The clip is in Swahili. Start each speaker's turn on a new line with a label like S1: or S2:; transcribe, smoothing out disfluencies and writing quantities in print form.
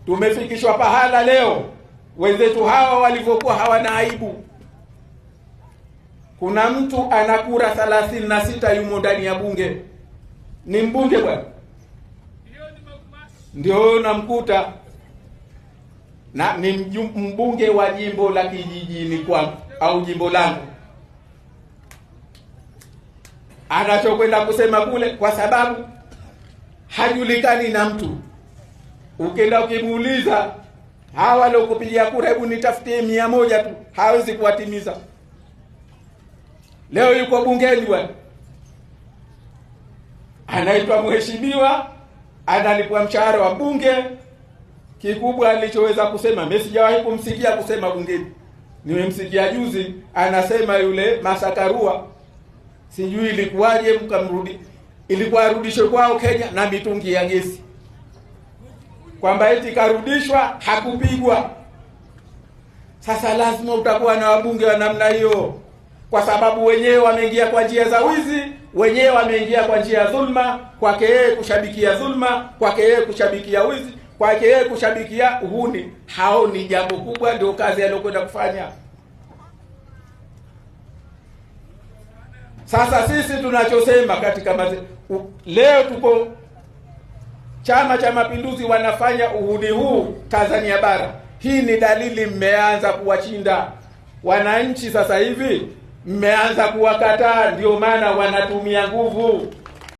S1: Tumefikishwa pahala leo wenzetu hawa walivyokuwa hawana aibu. Kuna mtu ana kura 36 yumo ndani ya bunge, ni mbunge bwana, ndio namkuta na ni mbunge wa jimbo la kijijini kwangu au jimbo langu. Anachokwenda kusema kule, kwa sababu hajulikani na mtu. Ukienda ukimuuliza hawa waliokupigia kura, hebu nitafutie 100 tu, hawezi kuwatimiza. Leo yuko bungeni bwana, anaitwa mheshimiwa, analipwa mshahara wa bunge. Kikubwa alichoweza kusema, mimi sijawahi kumsikia kusema bungeni. Nimemsikia juzi anasema yule Masakarua, sijui ilikuwaje mkamrudi, ilikuwa arudishwe kwao Kenya na mitungi ya gesi, kwamba eti karudishwa, hakupigwa. Sasa lazima utakuwa na wabunge wa namna hiyo, kwa sababu wenyewe wameingia kwa njia za wizi, wenyewe wameingia kwa njia ya dhulma, kwake yeye kushabikia dhulma, kwake yeye kushabikia wizi, kwake yeye kushabikia uhuni. Hao ni jambo kubwa, ndio kazi aliyokwenda kufanya. Sasa sisi tunachosema katika leo tuko Chama cha Mapinduzi wanafanya uhuni huu Tanzania bara. Hii ni dalili mmeanza kuwachinda wananchi. Sasa hivi mmeanza kuwakataa, ndio maana wanatumia nguvu.